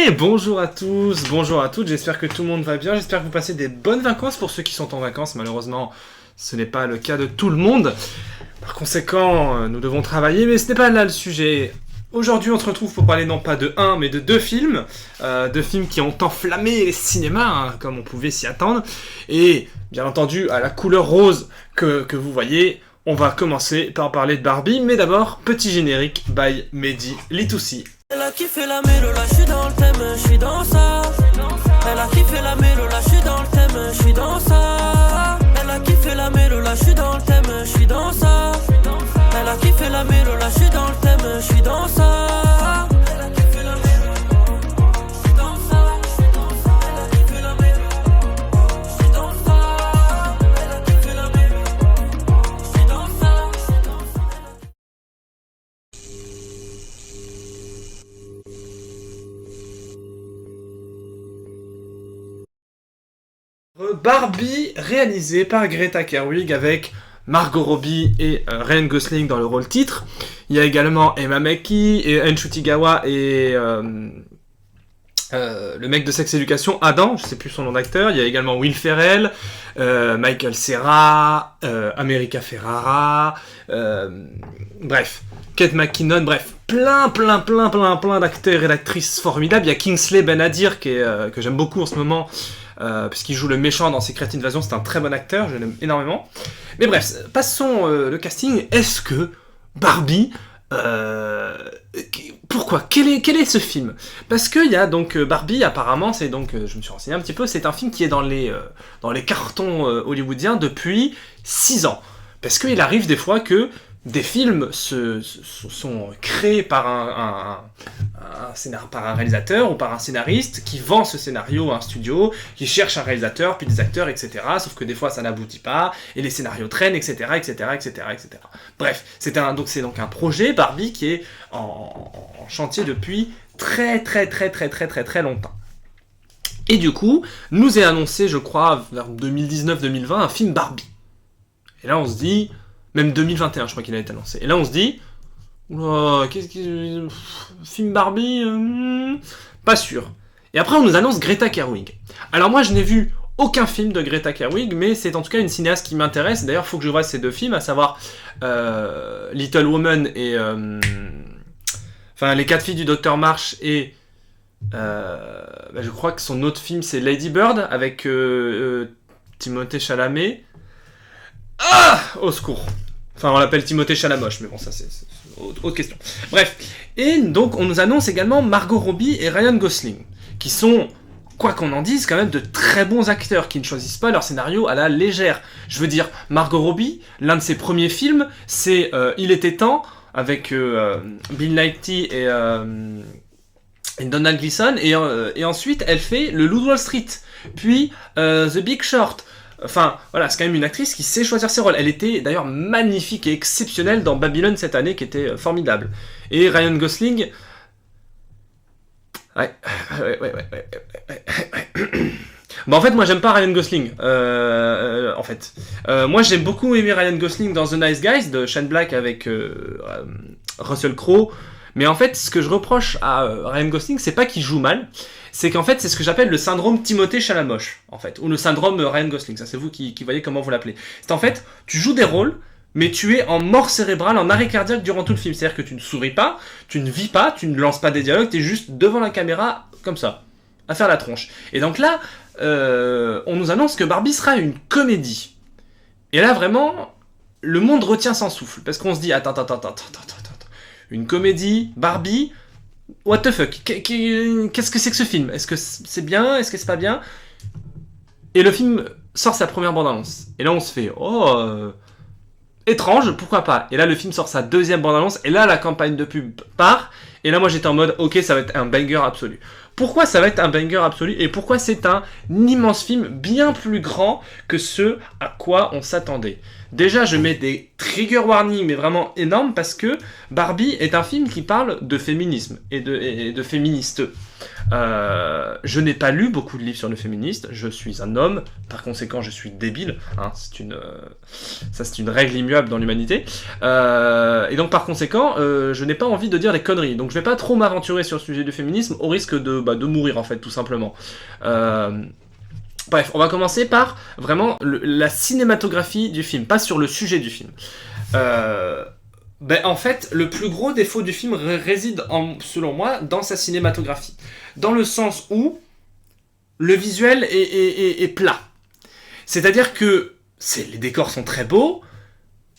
Et bonjour à tous, bonjour à toutes, j'espère que tout le monde va bien, j'espère que vous passez des bonnes vacances pour ceux qui sont en vacances, malheureusement ce n'est pas le cas de tout le monde. Par conséquent, nous devons travailler, mais ce n'est pas là le sujet. Aujourd'hui on se retrouve pour parler non pas de un, mais de deux films qui ont enflammé les cinémas, hein, comme on pouvait s'y attendre, et bien entendu à la couleur rose que vous voyez. On va commencer par parler de Barbie, mais d'abord, petit générique by Mehdi Litoussi. Elle a kiffé la mélo, là j'suis dans le thème, j'suis dans ça. Elle a kiffé la mélo, là j'suis dans le thème, j'suis dans ça. Elle a kiffé la mélo, là j'suis dans le thème, j'suis dans ça. Elle a kiffé la mélo, là j'suis dans le thème, j'suis dans ça. Elle a kiffé la mélo, j'suis dans ça. Elle a kiffé la mélo, j'suis dans ça. Elle a kiffé la mélo, j'suis dans ça. Barbie, réalisé par Greta Gerwig avec Margot Robbie et Ryan Gosling dans le rôle titre. Il y a également Emma Mackey et Enshu Tigawa et le mec de Sex Education, Adam, je sais plus son nom d'acteur. Il y a également Will Ferrell, Michael Cera, America Ferrara, bref, Kate McKinnon, bref, plein d'acteurs et d'actrices formidables. Il y a Kingsley Ben-Adir que j'aime beaucoup en ce moment, puisqu'il joue le méchant dans Secret Invasion. C'est un très bon acteur, je l'aime énormément. Mais bref, passons le casting. Est-ce que Barbie... pourquoi quel est ce film? Parce qu'il y a donc Barbie, apparemment, c'est donc, je me suis renseigné un petit peu, c'est un film qui est dans les cartons hollywoodiens depuis 6 ans. Parce qu'il arrive des fois que des films sont créés par par un réalisateur ou par un scénariste qui vend ce scénario à un studio, qui cherche un réalisateur, puis des acteurs, etc. Sauf que des fois ça n'aboutit pas, et les scénarios traînent, etc. Bref, c'est donc un projet, Barbie, qui est en chantier depuis très longtemps. Et du coup, nous est annoncé, je crois, vers 2019-2020, un film Barbie. Et là on se dit... Même 2021, je crois qu'il a été annoncé. Et là, on se dit... Oula, film Barbie pas sûr. Et après, on nous annonce Greta Gerwig. Alors moi, je n'ai vu aucun film de Greta Gerwig, mais c'est en tout cas une cinéaste qui m'intéresse. D'ailleurs, il faut que je voie ces deux films, à savoir Little Woman et... Les 4 filles du Docteur March et... je crois que son autre film, c'est Lady Bird, avec Timothée Chalamet. Ah, au secours. Enfin, on l'appelle Timothée Chalamoche, mais bon, ça c'est autre question. Bref, et donc on nous annonce également Margot Robbie et Ryan Gosling, qui sont, quoi qu'on en dise, quand même de très bons acteurs, qui ne choisissent pas leur scénario à la légère. Je veux dire, Margot Robbie, l'un de ses premiers films, c'est Il était temps, avec Bill Nighy et Donald Gleeson, et ensuite elle fait Le Loup de Wall Street, puis The Big Short. Enfin, voilà, c'est quand même une actrice qui sait choisir ses rôles. Elle était d'ailleurs magnifique et exceptionnelle dans Babylone cette année, qui était formidable. Et Ryan Gosling... Ouais. Bon, en fait, moi, j'aime pas Ryan Gosling, en fait. Moi, j'aime beaucoup aimer Ryan Gosling dans The Nice Guys, de Shane Black avec Russell Crowe. Mais en fait, ce que je reproche à Ryan Gosling, c'est pas qu'il joue mal, c'est qu'en fait, c'est ce que j'appelle le syndrome Timothée Chalamoche, en fait, ou le syndrome Ryan Gosling, ça c'est vous qui voyez comment vous l'appelez. C'est en fait, tu joues des rôles, mais tu es en mort cérébrale, en arrêt cardiaque durant tout le film. C'est-à-dire que tu ne souris pas, tu ne vis pas, tu ne lances pas des dialogues, tu es juste devant la caméra, comme ça, à faire la tronche. Et donc là, on nous annonce que Barbie sera une comédie. Et là, vraiment, le monde retient son souffle, parce qu'on se dit, attends. Une comédie, Barbie, what the fuck, qu'est-ce que c'est que ce film? Est-ce que c'est bien? Est-ce que c'est pas bien? Et le film sort sa première bande-annonce. Et là on se fait, étrange, pourquoi pas? Et là le film sort sa deuxième bande-annonce, et là la campagne de pub part, et là moi j'étais en mode, ok, ça va être un banger absolu. Pourquoi ça va être un banger absolu? Et pourquoi c'est un immense film bien plus grand que ce à quoi on s'attendait? Déjà, je mets des trigger warnings, mais vraiment énormes, parce que Barbie est un film qui parle de féminisme et de féministes. Je n'ai pas lu beaucoup de livres sur le féminisme, je suis un homme, par conséquent je suis débile, hein, c'est une règle immuable dans l'humanité, et donc par conséquent je n'ai pas envie de dire des conneries, donc je vais pas trop m'aventurer sur le sujet du féminisme au risque de mourir en fait tout simplement. Bref, on va commencer par vraiment la cinématographie du film, pas sur le sujet du film. En fait, le plus gros défaut du film réside, selon moi, dans sa cinématographie. Dans le sens où le visuel est plat. C'est-à-dire que les décors sont très beaux,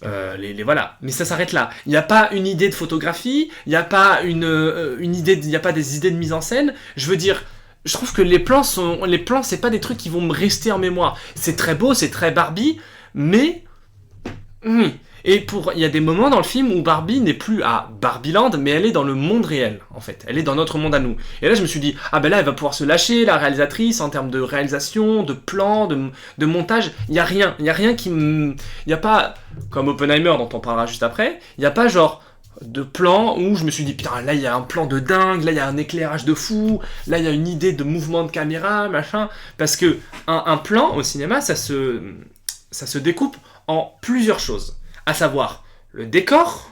voilà, mais ça s'arrête là. Il n'y a pas une idée de photographie, il n'y a pas il n'y a pas des idées de mise en scène. Je veux dire, je trouve que les plans, c'est pas des trucs qui vont me rester en mémoire. C'est très beau, c'est très Barbie, mais... Et il y a des moments dans le film où Barbie n'est plus à Barbieland, mais elle est dans le monde réel, en fait. Elle est dans notre monde à nous. Et là, je me suis dit, là, elle va pouvoir se lâcher, la réalisatrice, en termes de réalisation, de plan, de montage. Il n'y a rien. Il n'y a pas, comme Oppenheimer, dont on parlera juste après, il n'y a pas genre de plan où je me suis dit, putain, là, il y a un plan de dingue, là, il y a un éclairage de fou, là, il y a une idée de mouvement de caméra, machin. Parce que un plan, au cinéma, ça se découpe en plusieurs choses. À savoir le décor,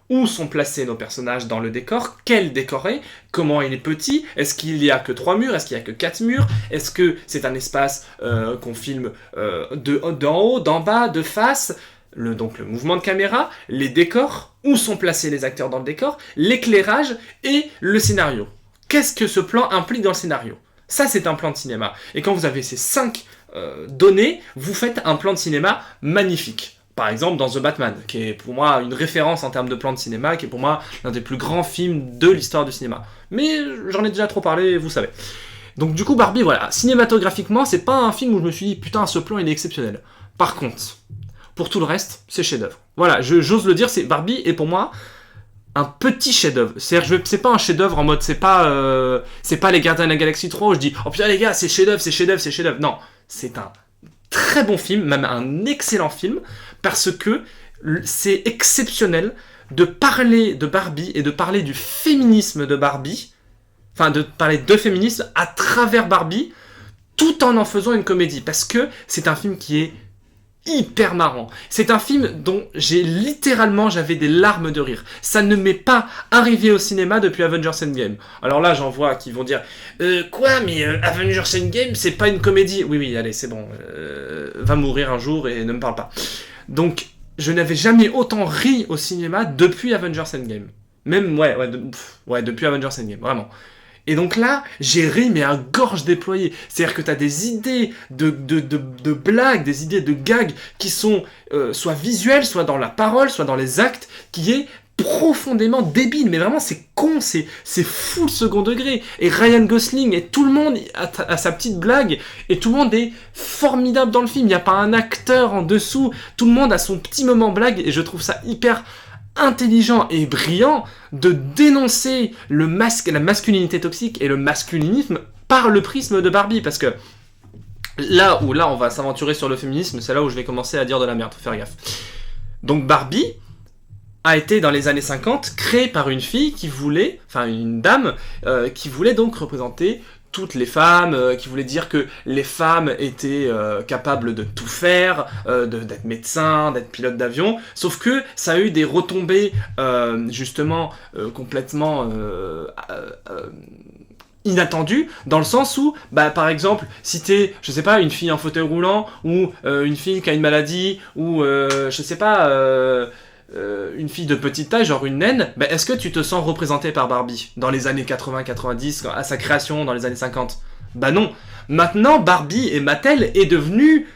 où sont placés nos personnages dans le décor, quel décor est, comment il est petit, est-ce qu'il y a que 3 murs, est-ce qu'il y a que 4 murs, est-ce que c'est un espace qu'on filme d'en haut, d'en bas, de face, donc le mouvement de caméra, les décors, où sont placés les acteurs dans le décor, l'éclairage et le scénario. Qu'est-ce que ce plan implique dans le scénario ? Ça, c'est un plan de cinéma. Et quand vous avez ces 5 données, vous faites un plan de cinéma magnifique. Par exemple, dans The Batman, qui est pour moi une référence en termes de plan de cinéma, qui est pour moi l'un des plus grands films de l'histoire du cinéma. Mais j'en ai déjà trop parlé, vous savez. Donc du coup, Barbie, voilà, cinématographiquement, c'est pas un film où je me suis dit, putain, ce plan, il est exceptionnel. Par contre, pour tout le reste, c'est chef-d'œuvre. Voilà, j'ose le dire, Barbie est pour moi un petit chef-d'œuvre. C'est-à-dire, c'est pas un chef-d'œuvre en mode, c'est pas les Gardiens de la Galaxie 3 où je dis, oh putain les gars, c'est chef-d'œuvre, c'est chef-d'œuvre, c'est chef-d'œuvre. Non, c'est un très bon film, même un excellent film, parce que c'est exceptionnel de parler de Barbie et de parler du féminisme de Barbie, enfin de parler de féminisme à travers Barbie, tout en faisant une comédie, parce que c'est un film qui est hyper marrant. C'est un film dont j'avais des larmes de rire. Ça ne m'est pas arrivé au cinéma depuis Avengers Endgame. Alors là, j'en vois qui vont dire quoi, mais Avengers Endgame, c'est pas une comédie. Oui, allez, c'est bon. Va mourir un jour et ne me parle pas. Donc, je n'avais jamais autant ri au cinéma depuis Avengers Endgame. Même, depuis Avengers Endgame, vraiment. Et donc là, j'ai ri, mais à gorge déployée. C'est-à-dire que t'as des idées de blagues, des idées de gags qui sont soit visuelles, soit dans la parole, soit dans les actes, qui est profondément débile. Mais vraiment, c'est con, c'est full second degré. Et Ryan Gosling et tout le monde a sa petite blague, et tout le monde est formidable dans le film. Il n'y a pas un acteur en dessous. Tout le monde a son petit moment blague, et je trouve ça hyper intelligent et brillant de dénoncer la masculinité toxique et le masculinisme par le prisme de Barbie, parce que là on va s'aventurer sur le féminisme, c'est là où je vais commencer à dire de la merde, faut faire gaffe. Donc Barbie a été dans les années 50 créée par une fille une dame qui voulait donc représenter toutes les femmes, qui voulaient dire que les femmes étaient capables de tout faire, d'être médecin, d'être pilote d'avion, sauf que ça a eu des retombées justement complètement inattendues, dans le sens où, par exemple, si t'es, je sais pas, une fille en fauteuil roulant, ou une fille qui a une maladie, ou je sais pas... une fille de petite taille, genre une naine, est-ce que tu te sens représenté par Barbie dans les années 80-90, à sa création dans les années 50 ? Non. Maintenant, Barbie et Mattel est devenu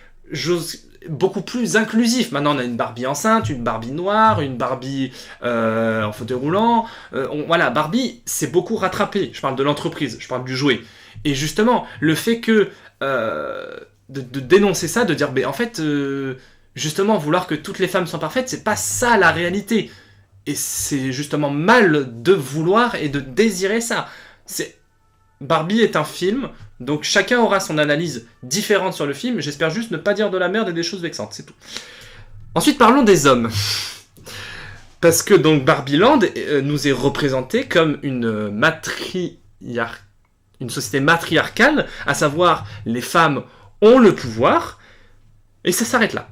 beaucoup plus inclusif. Maintenant, on a une Barbie enceinte, une Barbie noire, une Barbie en fauteuil roulant. Voilà, Barbie s'est beaucoup rattrapé. Je parle de l'entreprise, je parle du jouet. Et justement, le fait que de dénoncer ça, de dire, en fait... justement, vouloir que toutes les femmes soient parfaites, c'est pas ça la réalité. Et c'est justement mal de vouloir et de désirer ça. Barbie est un film, donc chacun aura son analyse différente sur le film. J'espère juste ne pas dire de la merde et des choses vexantes, c'est tout. Ensuite, parlons des hommes. Parce que donc Barbieland nous est représenté comme une matriarche. une société matriarcale, à savoir les femmes ont le pouvoir, et ça s'arrête là.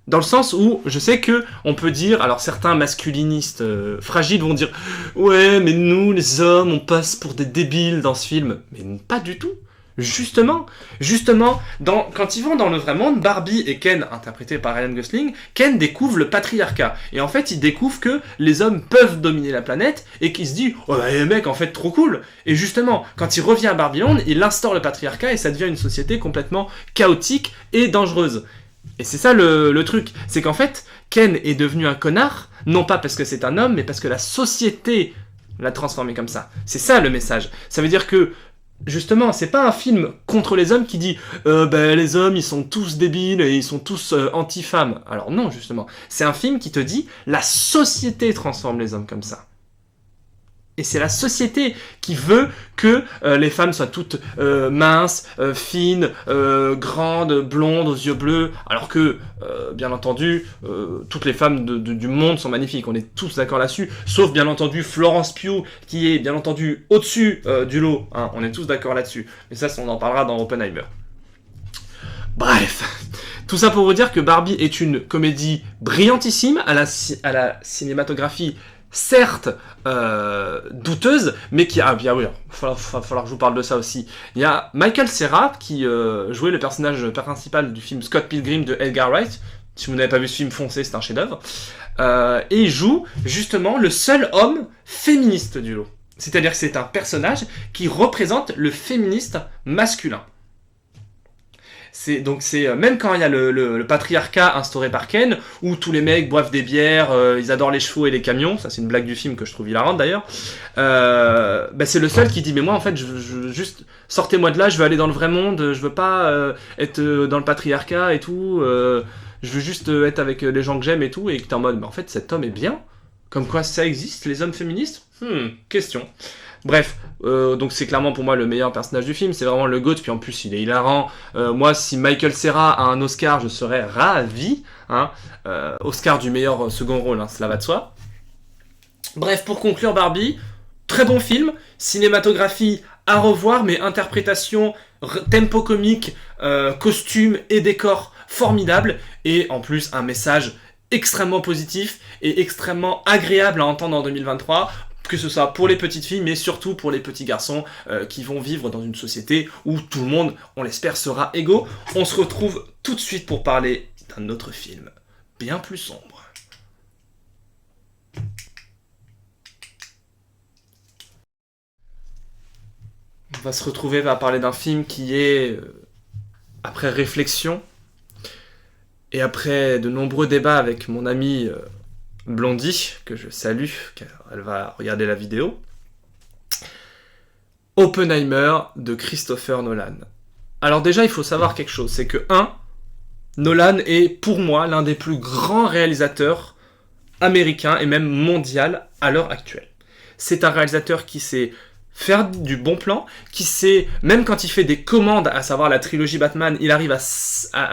Dans le sens où je sais que on peut dire, alors certains masculinistes fragiles vont dire ouais mais nous les hommes on passe pour des débiles dans ce film, mais pas du tout. Justement, quand ils vont dans le vrai monde, Barbie et Ken, interprétés par Ryan Gosling, Ken découvre le patriarcat. Et en fait, il découvre que les hommes peuvent dominer la planète et qu'il se dit « Oh bah les mecs, en fait, trop cool !» Et justement, quand il revient à Barbie-Land, il instaure le patriarcat et ça devient une société complètement chaotique et dangereuse. Et c'est ça le truc, c'est qu'en fait, Ken est devenu un connard, non pas parce que c'est un homme, mais parce que la société l'a transformé comme ça. C'est ça le message. Ça veut dire que justement, c'est pas un film contre les hommes qui dit les hommes ils sont tous débiles et ils sont tous anti-femmes. Alors non, justement. C'est un film qui te dit la société transforme les hommes comme ça. Et c'est la société qui veut que les femmes soient toutes minces, fines, grandes, blondes, aux yeux bleus, alors que, bien entendu, toutes les femmes du monde sont magnifiques, on est tous d'accord là-dessus, sauf bien entendu Florence Pugh, qui est bien entendu au-dessus du lot, hein, on est tous d'accord là-dessus, mais ça on en parlera dans Oppenheimer. Bref, tout ça pour vous dire que Barbie est une comédie brillantissime à la cinématographie certes douteuse, mais qui a... Ah oui, il va falloir que je vous parle de ça aussi. Il y a Michael Cera qui jouait le personnage principal du film Scott Pilgrim de Edgar Wright. Si vous n'avez pas vu ce film, foncez, c'est un chef-d'œuvre. Et il joue justement le seul homme féministe du lot. C'est-à-dire que c'est un personnage qui représente le féministe masculin. C'est même quand il y a le patriarcat instauré par Ken, où tous les mecs boivent des bières, ils adorent les chevaux et les camions, ça c'est une blague du film que je trouve hilarante d'ailleurs, c'est le seul qui dit mais moi en fait je veux juste sortez-moi de là, je veux aller dans le vrai monde, je veux pas être dans le patriarcat et tout, je veux juste être avec les gens que j'aime et tout, et que t'es en mode mais en fait cet homme est bien, comme quoi ça existe les hommes féministes, question. Bref, donc c'est clairement pour moi le meilleur personnage du film, c'est vraiment le GOAT, puis en plus il est hilarant. Moi, si Michael Cera a un Oscar, je serais ravi. Hein. Oscar du meilleur second rôle, hein, cela va de soi. Bref, pour conclure Barbie, très bon film, cinématographie à revoir, mais interprétation, tempo comique, costume et décor formidable, et en plus un message extrêmement positif et extrêmement agréable à entendre en 2023, que ce soit pour les petites filles, mais surtout pour les petits garçons qui vont vivre dans une société où tout le monde, on l'espère, sera égaux. On se retrouve tout de suite pour parler d'un autre film, bien plus sombre. On va se retrouver à parler d'un film qui est, après réflexion, et après de nombreux débats avec mon ami Blondie, que je salue, car elle va regarder la vidéo, Oppenheimer de Christopher Nolan. Alors déjà, il faut savoir quelque chose, c'est que Nolan est pour moi l'un des plus grands réalisateurs américains et même mondial à l'heure actuelle. C'est un réalisateur qui sait faire du bon plan, qui sait, même quand il fait des commandes, à savoir la trilogie Batman, il arrive à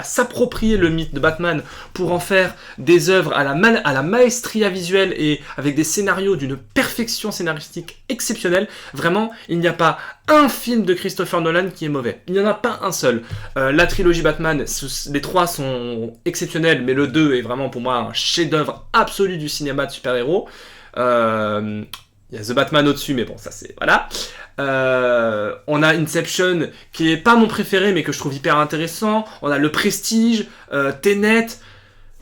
s'approprier le mythe de Batman pour en faire des œuvres à la maestria visuelle et avec des scénarios d'une perfection scénaristique exceptionnelle. Vraiment, il n'y a pas un film de Christopher Nolan qui est mauvais. Il n'y en a pas un seul. La trilogie Batman, les trois sont exceptionnels, mais le 2 est vraiment pour moi un chef-d'œuvre absolu du cinéma de super-héros. Il y a The Batman au-dessus, mais bon, ça c'est... Voilà. On a Inception, qui est pas mon préféré, mais que je trouve hyper intéressant. On a Le Prestige, Tenet,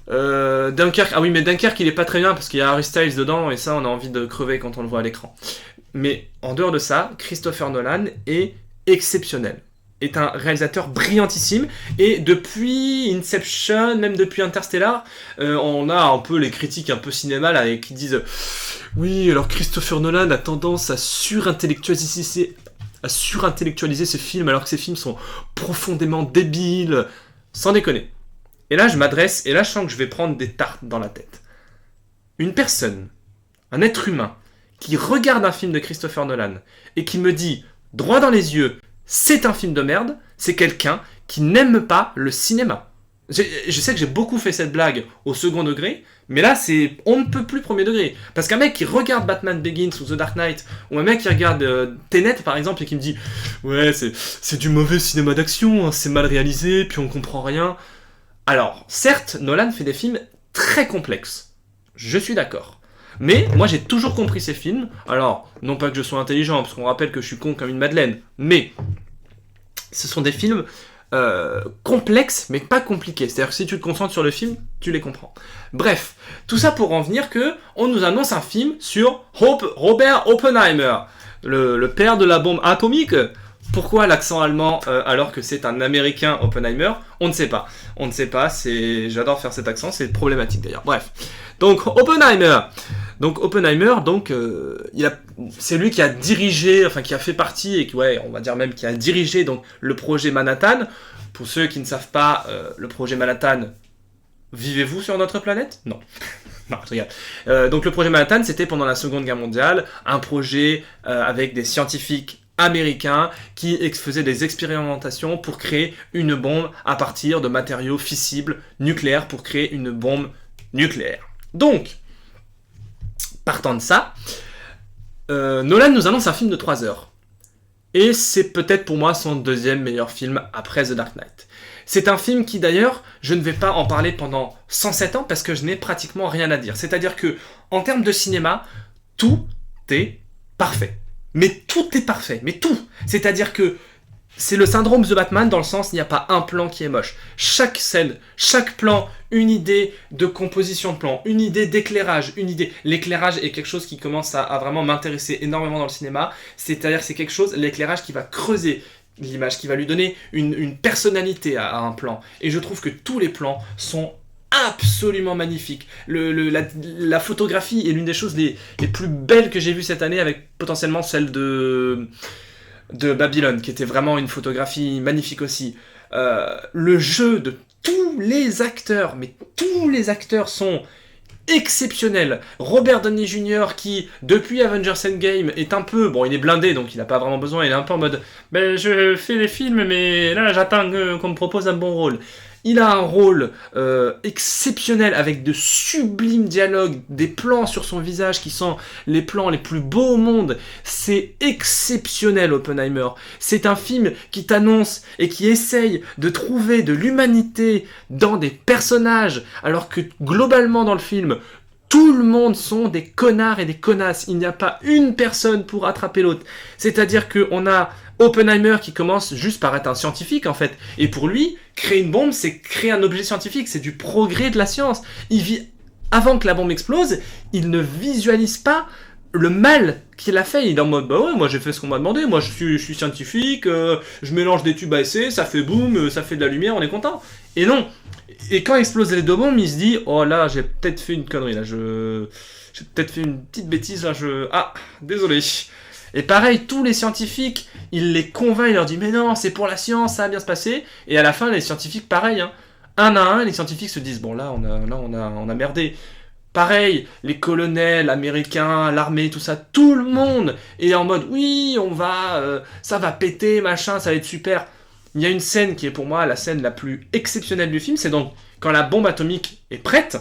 Dunkerque. Ah oui, mais Dunkerque, il est pas très bien, parce qu'il y a Harry Styles dedans, et ça, on a envie de crever quand on le voit à l'écran. Mais en dehors de ça, Christopher Nolan est exceptionnel. Est un réalisateur brillantissime, et depuis Inception, même depuis Interstellar, on a un peu les critiques un peu cinéma là, qui disent oui, alors Christopher Nolan a tendance à surintellectualiser ses films, alors que ses films sont profondément débiles, sans déconner. Et là je m'adresse, et là je sens que je vais prendre des tartes dans la tête. Une personne, un être humain, qui regarde un film de Christopher Nolan, et qui me dit, droit dans les yeux, c'est un film de merde, c'est quelqu'un qui n'aime pas le cinéma. Je sais que j'ai beaucoup fait cette blague au second degré, mais là, on ne peut plus premier degré. Parce qu'un mec qui regarde Batman Begins ou The Dark Knight, ou un mec qui regarde Tenet, par exemple, et qui me dit « Ouais, c'est du mauvais cinéma d'action, hein, c'est mal réalisé, puis on comprend rien. » Alors, certes, Nolan fait des films très complexes. Je suis d'accord. Mais moi, j'ai toujours compris ces films. Alors, non pas que je sois intelligent, parce qu'on rappelle que je suis con comme une madeleine, mais ce sont des films complexes, mais pas compliqués. C'est-à-dire que si tu te concentres sur le film, tu les comprends. Bref, tout ça pour en venir que on nous annonce un film sur Robert Oppenheimer, le père de la bombe atomique. Pourquoi l'accent allemand alors que c'est un américain Oppenheimer? On ne sait pas. On ne sait pas, j'adore faire cet accent, c'est problématique d'ailleurs. Bref. Donc Oppenheimer, c'est lui qui a dirigé, enfin qui a fait partie, et qui, ouais, on va dire même qui a dirigé donc, le projet Manhattan. Pour ceux qui ne savent pas, le projet Manhattan, vivez-vous sur notre planète? Non. Non, je regarde. Donc le projet Manhattan, c'était pendant la Seconde Guerre mondiale, un projet avec des scientifiques américains qui faisaient des expérimentations pour créer une bombe à partir de matériaux fissibles nucléaires pour créer une bombe nucléaire. Donc, partant de ça, Nolan nous annonce un film de 3 heures. Et c'est peut-être pour moi son deuxième meilleur film après The Dark Knight. C'est un film qui d'ailleurs, je ne vais pas en parler pendant 107 ans parce que je n'ai pratiquement rien à dire. C'est-à-dire que, en termes de cinéma, tout est parfait. Mais tout est parfait, mais tout. C'est-à-dire que c'est le syndrome The Batman dans le sens il n'y a pas un plan qui est moche. Chaque scène, chaque plan, une idée de composition de plan, une idée d'éclairage, une idée. L'éclairage est quelque chose qui commence à vraiment m'intéresser énormément dans le cinéma. C'est-à-dire que c'est quelque chose, l'éclairage qui va creuser l'image, qui va lui donner une personnalité à un plan. Et je trouve que tous les plans sont absolument magnifique. La photographie est l'une des choses les plus belles que j'ai vues cette année, avec potentiellement celle de Babylone, qui était vraiment une photographie magnifique aussi. Le jeu de tous les acteurs, mais tous les acteurs sont exceptionnels. Robert Downey Jr. qui, depuis Avengers Endgame, est un peu... Bon, il est blindé, donc il n'a pas vraiment besoin, il est un peu en mode « Ben, je fais des films, mais là, j'attends qu'on me propose un bon rôle. » Il a un rôle exceptionnel avec de sublimes dialogues, des plans sur son visage qui sont les plans les plus beaux au monde. C'est exceptionnel, Oppenheimer. C'est un film qui t'annonce et qui essaye de trouver de l'humanité dans des personnages, alors que globalement dans le film, tout le monde sont des connards et des connasses. Il n'y a pas une personne pour attraper l'autre. C'est-à-dire qu'on a Oppenheimer qui commence juste par être un scientifique en fait. Et pour lui, créer une bombe, c'est créer un objet scientifique, c'est du progrès de la science. Il vit avant que la bombe explose, il ne visualise pas le mal qu'il a fait. Il est en mode bah ouais, moi j'ai fait ce qu'on m'a demandé, moi je suis scientifique, je mélange des tubes à essai, ça fait boum, ça fait de la lumière, on est content. Et non. Et quand explosent les deux bombes, il se dit oh là, j'ai peut-être fait une connerie là, j'ai peut-être fait une petite bêtise là, ah, désolé. Et pareil, tous les scientifiques, il les convainc, il leur dit mais non, c'est pour la science, ça va bien se passer. Et à la fin, les scientifiques, pareil, hein, un à un, les scientifiques se disent bon là, on a merdé. Pareil, les colonels américains, l'armée, tout ça, tout le monde est en mode oui, ça va péter, machin, ça va être super. Il y a une scène qui est pour moi la scène la plus exceptionnelle du film, c'est donc quand la bombe atomique est prête,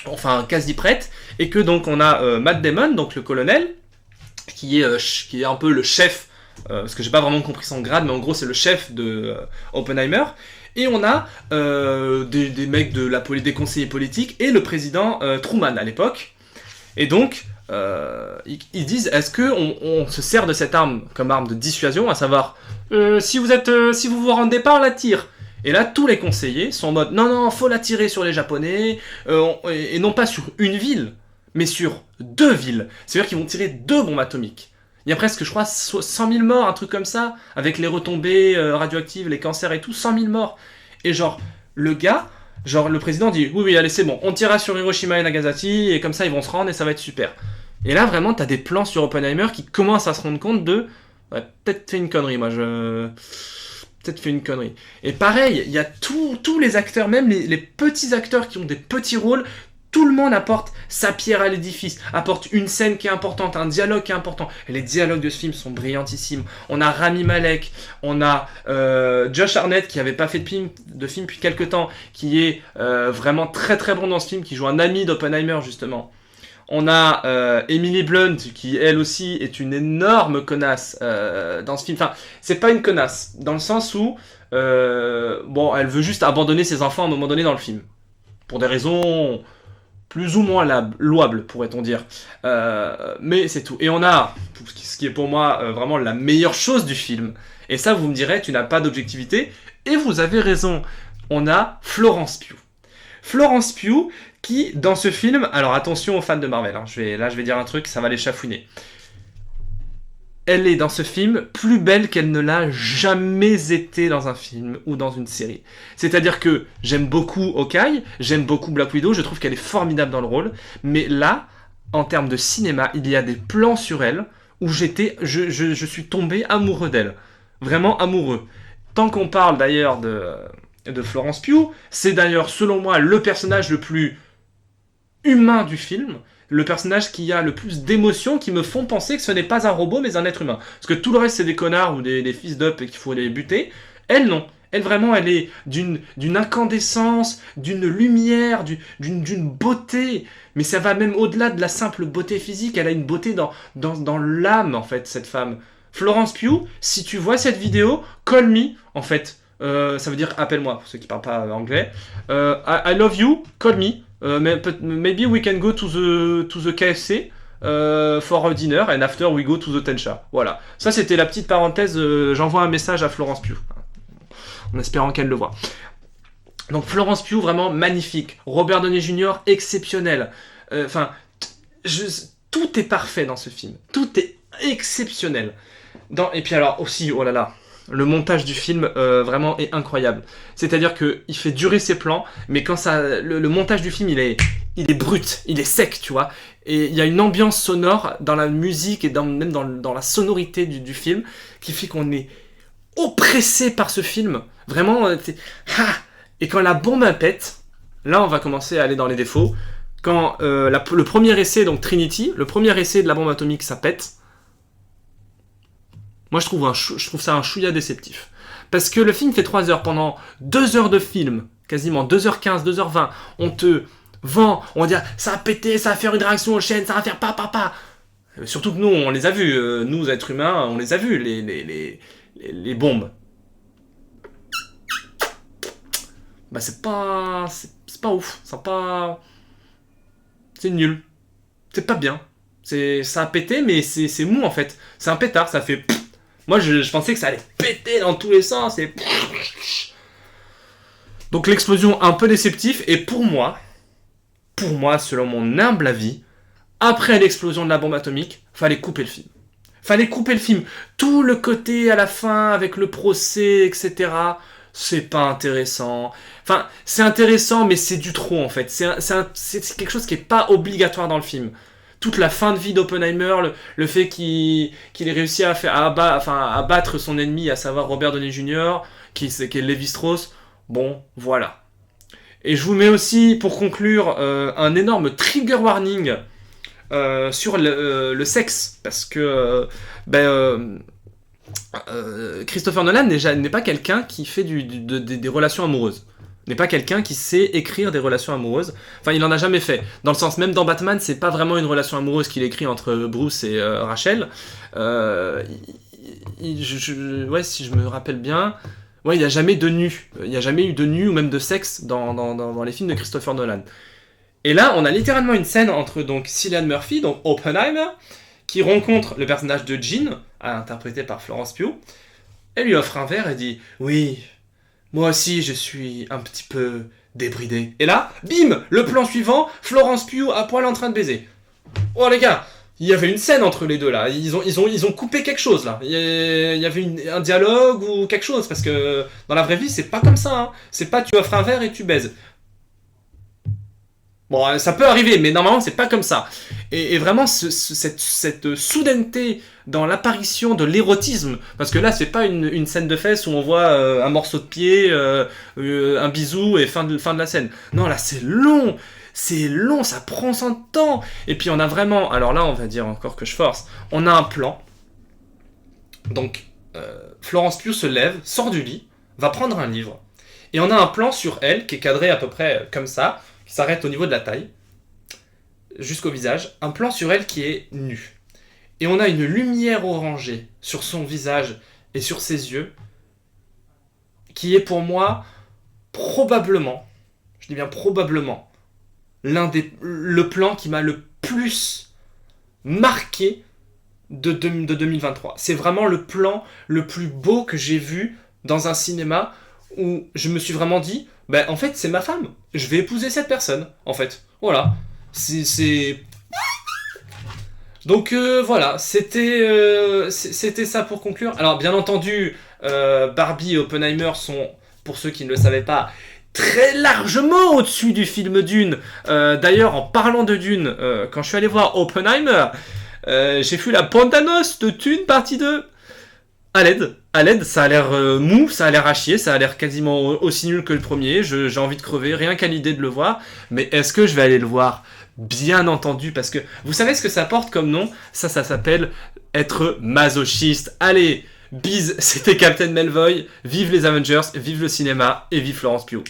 enfin quasi prête, et que donc on a Matt Damon, donc le colonel, qui est un peu le chef, parce que j'ai pas vraiment compris son grade, mais en gros c'est le chef de Oppenheimer, et on a des mecs des conseillers politiques, et le président Truman à l'époque, et donc ils disent est-ce qu'on se sert de cette arme comme arme de dissuasion, à savoir si vous vous rendez pas, on la tire. Et là, tous les conseillers sont en mode non, faut la tirer sur les Japonais, et non pas sur une ville, mais sur 2 villes. C'est-à-dire qu'ils vont tirer 2 bombes atomiques. Il y a presque, je crois, 100 000 morts, un truc comme ça, avec les retombées radioactives, les cancers et tout, 100 000 morts. Et genre, le président dit oui, allez, c'est bon, on tirera sur Hiroshima et Nagasaki, et comme ça, ils vont se rendre et ça va être super. Et là, vraiment, t'as des plans sur Oppenheimer qui commencent à se rendre compte de ouais, peut-être fait une connerie, peut-être fait une connerie. Et pareil, il y a tous les acteurs, même les petits acteurs qui ont des petits rôles, Tout le monde apporte sa pierre à l'édifice, apporte une scène qui est importante, un dialogue qui est important. Et les dialogues de ce film sont brillantissimes. On a Rami Malek, on a Josh Hartnett qui n'avait pas fait de film depuis quelques temps, qui est vraiment très très bon dans ce film, qui joue un ami d'Oppenheimer justement. On a Emily Blunt qui elle aussi est une énorme connasse dans ce film. Enfin, c'est pas une connasse, dans le sens où elle veut juste abandonner ses enfants à un moment donné dans le film. Pour des raisons plus ou moins louables, pourrait-on dire. Mais c'est tout. Et on a, ce qui est pour moi vraiment la meilleure chose du film. Et ça, vous me direz, tu n'as pas d'objectivité. Et vous avez raison. On a Florence Pugh. Florence Pugh qui, dans ce film... Alors attention aux fans de Marvel. Hein, je vais dire un truc, ça va les chafouiner. Elle est dans ce film plus belle qu'elle ne l'a jamais été dans un film ou dans une série. C'est-à-dire que j'aime beaucoup Hawkeye, j'aime beaucoup Black Widow, je trouve qu'elle est formidable dans le rôle, mais là, en termes de cinéma, il y a des plans sur elle où je suis tombé amoureux d'elle. Vraiment amoureux. Tant qu'on parle d'ailleurs de Florence Pugh, c'est d'ailleurs selon moi le personnage le plus humain du film, le personnage qui a le plus d'émotions qui me font penser que ce n'est pas un robot mais un être humain. Parce que tout le reste c'est des connards ou des fils d'up et qu'il faut les buter. Elle non. Elle vraiment elle est d'une incandescence, d'une lumière, d'une beauté. Mais ça va même au-delà de la simple beauté physique. Elle a une beauté dans l'âme en fait cette femme. Florence Pugh, si tu vois cette vidéo, call me en fait. Ça veut dire appelle-moi pour ceux qui parlent pas anglais. I love you, call me. Maybe we can go to the KFC for a dinner and after we go to the Tencha. Voilà. Ça c'était la petite parenthèse. J'envoie un message à Florence Pugh en espérant qu'elle le voit. Donc Florence Pugh vraiment magnifique. Robert Downey Jr. exceptionnel. Tout est parfait dans ce film. Tout est exceptionnel. Et puis alors aussi, oh là là. Le montage du film vraiment est incroyable. C'est-à-dire qu'il fait durer ses plans, mais quand le montage du film il est brut, il est sec, tu vois. Et il y a une ambiance sonore dans la musique et même dans la sonorité du film qui fait qu'on est oppressé par ce film. Vraiment, et quand la bombe pète, là on va commencer à aller dans les défauts. Quand le premier essai, donc Trinity, le premier essai de la bombe atomique, ça pète. Moi, je trouve ça un chouïa déceptif. Parce que le film fait 3 heures. Pendant 2 heures de film, quasiment 2h15, 2h20, on te vend, on va dire, ça va péter, ça va faire une réaction aux chaînes, ça va faire pa. Surtout que nous, on les a vus. Nous, êtres humains, on les a vus, les bombes. Bah, c'est pas ouf. C'est nul. C'est pas bien. Ça a pété, mais c'est mou, en fait. C'est un pétard, ça fait... Moi, je pensais que ça allait péter dans tous les sens. Donc, l'explosion un peu déceptive. Et pour moi, selon mon humble avis, après l'explosion de la bombe atomique, fallait couper le film. Tout le côté à la fin, avec le procès, etc., c'est pas intéressant. Enfin, c'est intéressant, mais c'est du trop, en fait. C'est quelque chose qui est pas obligatoire dans le film. Toute la fin de vie d'Oppenheimer, le fait qu'il ait réussi à battre son ennemi, à savoir Robert Downey Jr., qui est Levi Strauss, bon, voilà. Et je vous mets aussi, pour conclure, un énorme trigger warning sur le sexe, parce que Christopher Nolan n'est pas quelqu'un qui fait des relations amoureuses. N'est pas quelqu'un qui sait écrire des relations amoureuses. Enfin, il en a jamais fait. Dans le sens, même dans Batman, c'est pas vraiment une relation amoureuse qu'il écrit entre Bruce et Rachel. Si je me rappelle bien, il n'y a jamais de nu. Il n'y a jamais eu de nu ou même de sexe dans les films de Christopher Nolan. Et là, on a littéralement une scène entre donc Cillian Murphy, donc Oppenheimer, qui rencontre le personnage de Jean, interprété par Florence Pugh. Elle lui offre un verre et dit « Oui, moi aussi, je suis un petit peu débridé. » Et là, bim, le plan suivant, Florence Pugh à poil en train de baiser. Oh les gars, il y avait une scène entre les deux là. Ils ont coupé quelque chose là. Il y avait un dialogue ou quelque chose parce que dans la vraie vie, c'est pas comme ça. Hein. C'est pas tu offres un verre et tu baises. Bon, ça peut arriver, mais normalement, c'est pas comme ça. Et vraiment, cette soudaineté dans l'apparition de l'érotisme, parce que là, c'est pas une scène de fesses où on voit un morceau de pied, un bisou et fin de la scène. Non, là, c'est long. c'est long, ça prend son temps. Et puis on a vraiment, alors là on va dire encore que je force, on a un plan. Donc Florence Pugh se lève, sort du lit, va prendre un livre. Et on a un plan sur elle qui est cadré à peu près comme ça, qui s'arrête au niveau de la taille, jusqu'au visage. Un plan sur elle qui est nue. Et on a une lumière orangée sur son visage et sur ses yeux, qui est pour moi probablement, je dis bien probablement, le plan qui m'a le plus marqué de 2023. C'est vraiment le plan le plus beau que j'ai vu dans un cinéma où je me suis vraiment dit, ben en fait c'est ma femme, je vais épouser cette personne, en fait. Voilà. Donc voilà, c'était ça pour conclure. Alors bien entendu, Barbie et Oppenheimer sont, pour ceux qui ne le savaient pas, très largement au-dessus du film Dune. D'ailleurs, en parlant de Dune, quand je suis allé voir Oppenheimer, j'ai fait la bande-annonce de Dune partie 2. À l'aide, ça a l'air mou, ça a l'air à chier, ça a l'air quasiment aussi nul que le premier. J'ai envie de crever, rien qu'à l'idée de le voir. Mais est-ce que je vais aller le voir ? Bien entendu, parce que vous savez ce que ça porte comme nom ? Ça s'appelle être masochiste. Allez, bise, c'était Captain Melvoy. Vive les Avengers, vive le cinéma et vive Florence Pugh.